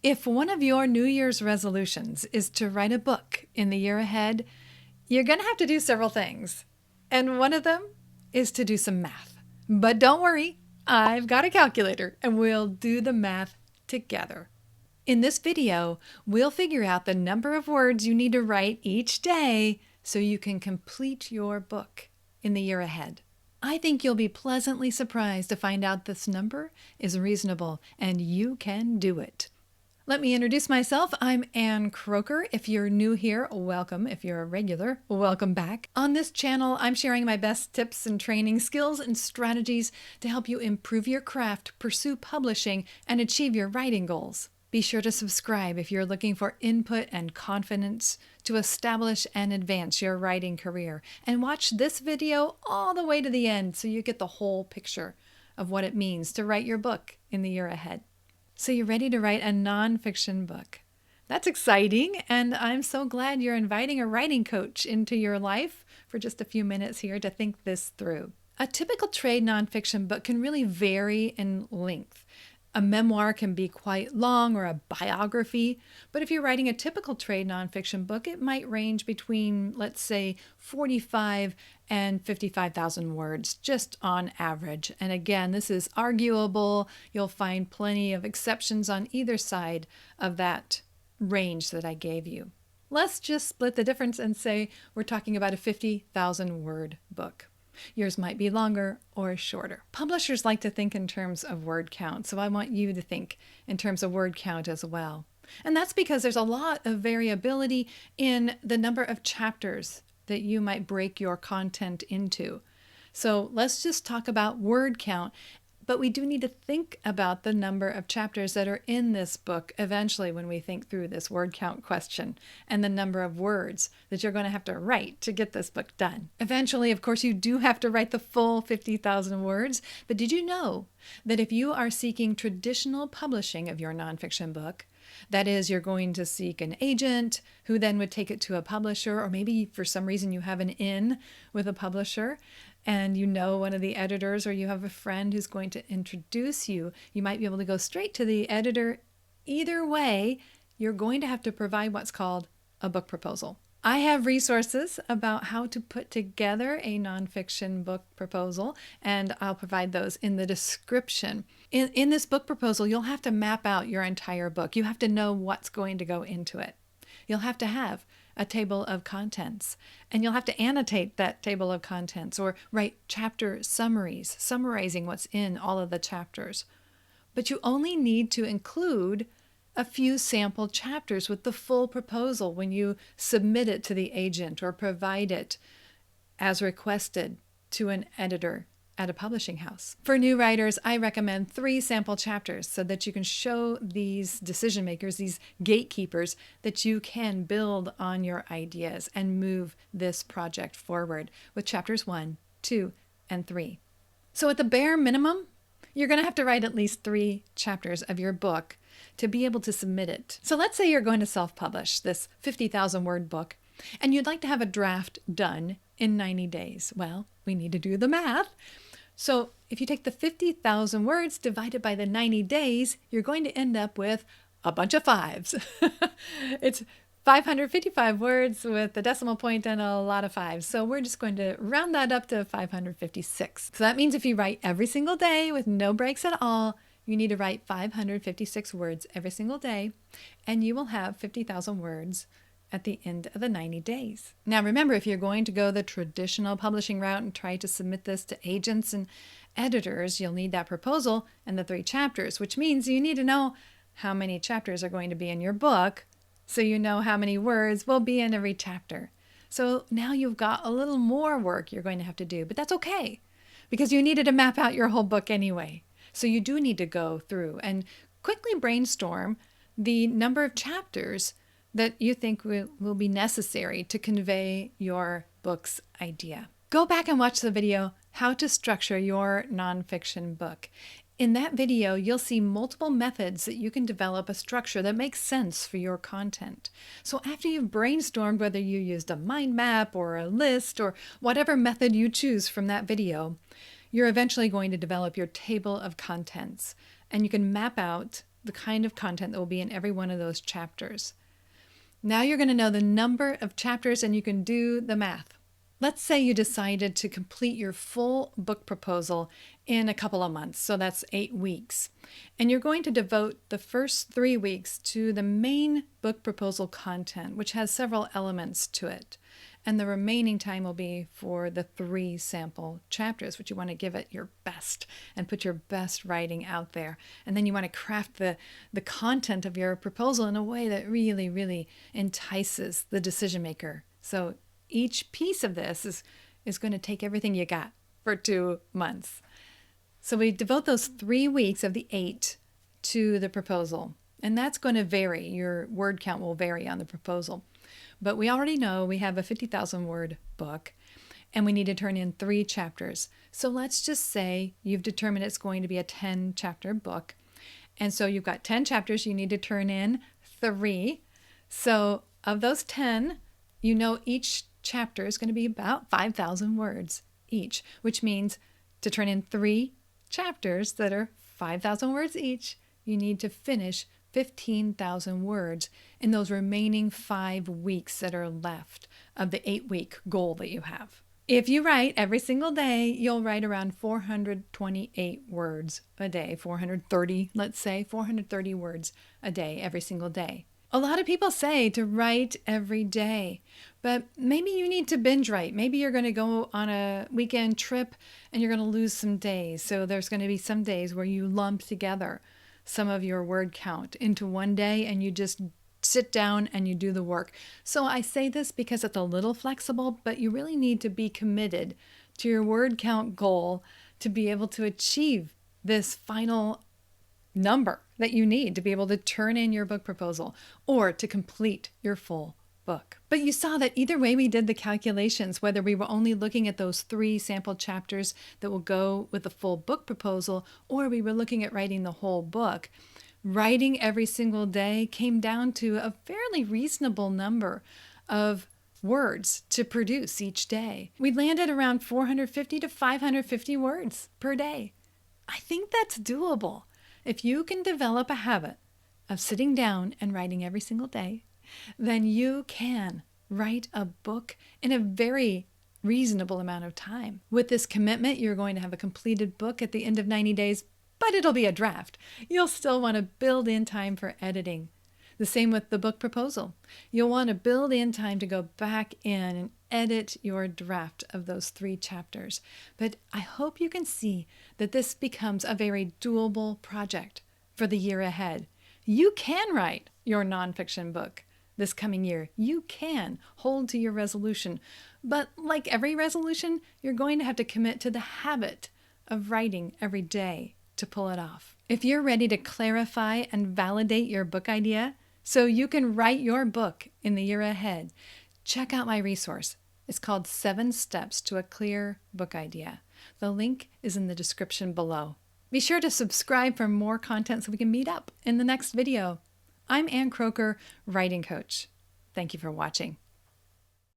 If one of your New Year's resolutions is to write a book in the year ahead, you're going to have to do several things. And one of them is to do some math. But don't worry, I've got a calculator and we'll do the math together. In this video, we'll figure out the number of words you need to write each day so you can complete your book in the year ahead. I think you'll be pleasantly surprised to find out this number is reasonable and you can do it. Let me introduce myself. I'm Ann Croker. If you're new here, welcome. If you're a regular, welcome back. On this channel, I'm sharing my best tips and training skills and strategies to help you improve your craft, pursue publishing, and achieve your writing goals. Be sure to subscribe if you're looking for input and confidence to establish and advance your writing career. And watch this video all the way to the end so you get the whole picture of what it means to write your book in the year ahead. So you're ready to write a nonfiction book. That's exciting, and I'm so glad you're inviting a writing coach into your life for just a few minutes here to think this through. A typical trade nonfiction book can really vary in length. A memoir can be quite long, or a biography, but if you're writing a typical trade nonfiction book, it might range between, let's say, 45 and 55,000 words, just on average. And again, this is arguable. You'll find plenty of exceptions on either side of that range that I gave you. Let's just split the difference and say we're talking about a 50,000 word book. Yours might be longer or shorter. Publishers like to think in terms of word count, so I want you to think in terms of word count as well. And that's because there's a lot of variability in the number of chapters that you might break your content into. So let's just talk about word count, but we do need to think about the number of chapters that are in this book eventually when we think through this word count question and the number of words that you're going to have to write to get this book done. Eventually, of course, you do have to write the full 50,000 words, but did you know that if you are seeking traditional publishing of your nonfiction book, that is, you're going to seek an agent who then would take it to a publisher, or maybe for some reason you have an in with a publisher and you know one of the editors, or you have a friend who's going to introduce you, you might be able to go straight to the editor. Either way, you're going to have to provide what's called a book proposal. I have resources about how to put together a nonfiction book proposal, and I'll provide those in the description. In this book proposal, you'll have to map out your entire book. You have to know what's going to go into it. You'll have to have a table of contents, and you'll have to annotate that table of contents or write chapter summaries, summarizing what's in all of the chapters. But you only need to include a few sample chapters with the full proposal when you submit it to the agent or provide it as requested to an editor at a publishing house. For new writers, I recommend 3 sample chapters so that you can show these decision makers, these gatekeepers, that you can build on your ideas and move this project forward with chapters 1, 2, and 3. So at the bare minimum, you're going to have to write at least 3 chapters of your book to be able to submit it. So let's say you're going to self-publish this 50,000 word book and you'd like to have a draft done in 90 days. Well, we need to do the math. So if you take the 50,000 words divided by the 90 days, you're going to end up with a bunch of 5s. It's 555 words with a decimal point and a lot of 5s. So we're just going to round that up to 556. So that means if you write every single day with no breaks at all, you need to write 556 words every single day, and you will have 50,000 words at the end of the 90 days. Now remember, if you're going to go the traditional publishing route and try to submit this to agents and editors, you'll need that proposal and the 3 chapters, which means you need to know how many chapters are going to be in your book so you know how many words will be in every chapter. So now you've got a little more work you're going to have to do, but that's okay because you needed to map out your whole book anyway. So you do need to go through and quickly brainstorm the number of chapters that you think will be necessary to convey your book's idea. Go back and watch the video, How to Structure Your Nonfiction Book. In that video, you'll see multiple methods that you can develop a structure that makes sense for your content. So after you've brainstormed whether you used a mind map or a list or whatever method you choose from that video, you're eventually going to develop your table of contents, and you can map out the kind of content that will be in every one of those chapters. Now you're going to know the number of chapters and you can do the math. Let's say you decided to complete your full book proposal in a couple of months, so that's 8 weeks. And you're going to devote the first 3 weeks to the main book proposal content, which has several elements to it. And the remaining time will be for the 3 sample chapters, which you want to give it your best and put your best writing out there. And then you want to craft the content of your proposal in a way that really, really entices the decision maker. So each piece of this is going to take everything you got for 2 months. So we devote those 3 weeks of the 8 to the proposal. And that's going to vary. Your word count will vary on the proposal. But we already know we have a 50,000 word book and we need to turn in 3 chapters. So let's just say you've determined it's going to be a 10 chapter book. And so you've got 10 chapters, you need to turn in 3. So of those 10, you know each chapter is going to be about 5,000 words each, which means to turn in 3 chapters that are 5,000 words each, you need to finish 15,000 words in those remaining 5 weeks that are left of the 8-week goal that you have. If you write every single day, you'll write around 428 words a day, 430, let's say, 430 words a day every single day. A lot of people say to write every day, but maybe you need to binge write. Maybe you're going to go on a weekend trip and you're going to lose some days. So there's going to be some days where you lump together some of your word count into one day and you just sit down and you do the work. So I say this because it's a little flexible, but you really need to be committed to your word count goal to be able to achieve this final number that you need to be able to turn in your book proposal or to complete your full book. But you saw that either way we did the calculations, whether we were only looking at those 3 sample chapters that will go with the full book proposal, or we were looking at writing the whole book, writing every single day came down to a fairly reasonable number of words to produce each day. We landed around 450 to 550 words per day. I think that's doable. If you can develop a habit of sitting down and writing every single day, then you can write a book in a very reasonable amount of time. With this commitment, you're going to have a completed book at the end of 90 days, but it'll be a draft. You'll still want to build in time for editing. The same with the book proposal. You'll want to build in time to go back in and edit your draft of those 3 chapters. But I hope you can see that this becomes a very doable project for the year ahead. You can write your nonfiction book this coming year. You can hold to your resolution. But like every resolution, you're going to have to commit to the habit of writing every day to pull it off. If you're ready to clarify and validate your book idea so you can write your book in the year ahead, check out my resource. It's called 7 Steps to a Clear Book Idea. The link is in the description below. Be sure to subscribe for more content so we can meet up in the next video. I'm Ann Croker, writing coach. Thank you for watching.